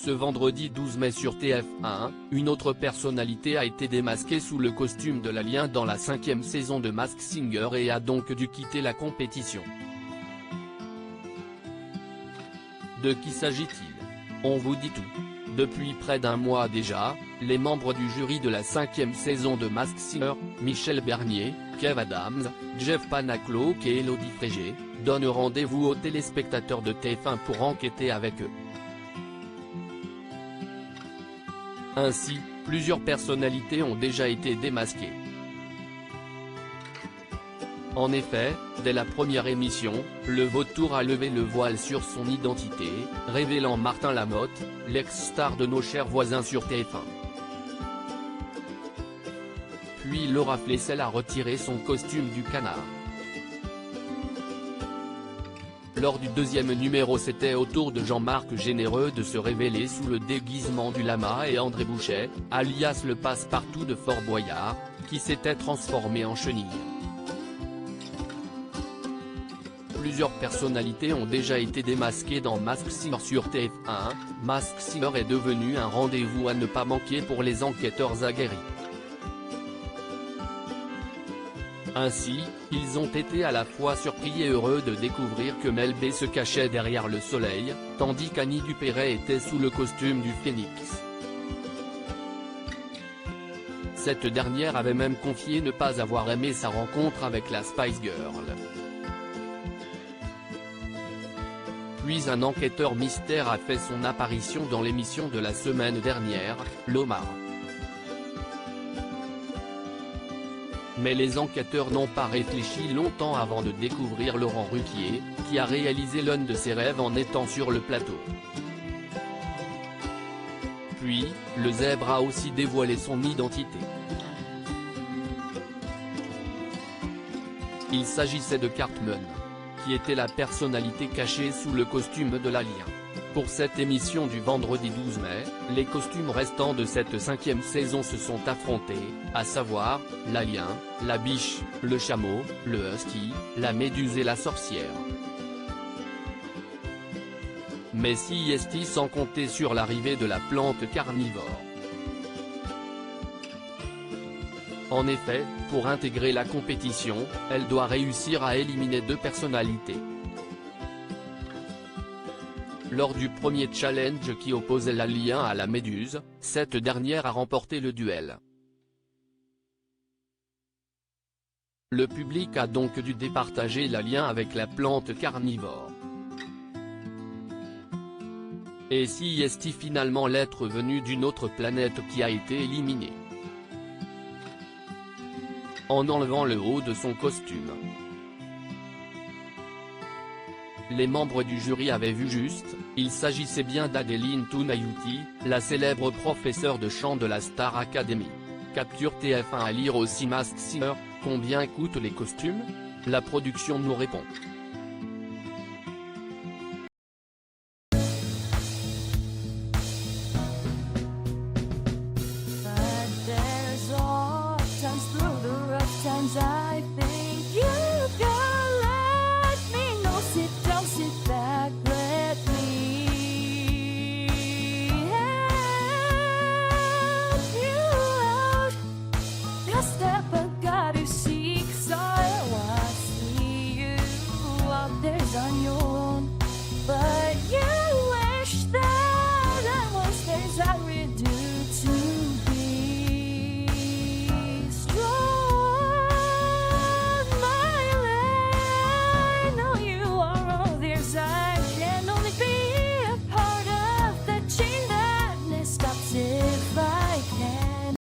Ce vendredi 12 mai sur TF1, une autre personnalité a été démasquée sous le costume de l'alien dans la 5e saison de Masked Singer et a donc dû quitter la compétition. De qui s'agit-il? On vous dit tout. Depuis près d'un mois déjà, les membres du jury de la 5e saison de Masked Singer, Michel Bernier, Kev Adams, Jeff Panaclock et Elodie Frégé, donnent rendez-vous aux téléspectateurs de TF1 pour enquêter avec eux. Ainsi, plusieurs personnalités ont déjà été démasquées. En effet, dès la première émission, le vautour a levé le voile sur son identité, révélant Martin Lamotte, l'ex-star de Nos chers voisins sur TF1. Puis Laura Flessel a retiré son costume du canard. Lors du deuxième numéro, c'était au tour de Jean-Marc Généreux de se révéler sous le déguisement du lama et André Bouchet, alias le passe-partout de Fort Boyard, qui s'était transformé en chenille. Plusieurs personnalités ont déjà été démasquées dans Masked Singer sur TF1, Masked Singer est devenu un rendez-vous à ne pas manquer pour les enquêteurs aguerris. Ainsi, ils ont été à la fois surpris et heureux de découvrir que Mel B se cachait derrière le soleil, tandis qu'Annie Dupéret était sous le costume du phénix. Cette dernière avait même confié ne pas avoir aimé sa rencontre avec la Spice Girl. Puis un enquêteur mystère a fait son apparition dans l'émission de la semaine dernière, l'Omar. Mais les enquêteurs n'ont pas réfléchi longtemps avant de découvrir Laurent Ruquier, qui a réalisé l'un de ses rêves en étant sur le plateau. Puis, le zèbre a aussi dévoilé son identité. Il s'agissait de Cartman, qui était la personnalité cachée sous le costume de l'alien. Pour cette émission du vendredi 12 mai, les costumes restants de cette 5e saison se sont affrontés, à savoir, l'alien, la biche, le chameau, le husky, la méduse et la sorcière. Mais si est-il sans compter sur l'arrivée de la plante carnivore. En effet, pour intégrer la compétition, elle doit réussir à éliminer 2 personnalités. Lors du premier challenge qui opposait l'alien à la méduse, cette dernière a remporté le duel. Le public a donc dû départager l'alien avec la plante carnivore. Et si est-il finalement l'être venu d'une autre planète qui a été éliminé? En enlevant le haut de son costume. Les membres du jury avaient vu juste, il s'agissait bien d'Adeline Tounayouti, la célèbre professeure de chant de la Star Academy. Capture TF1 à lire aussi Masked Singer, combien coûtent les costumes? La production nous répond.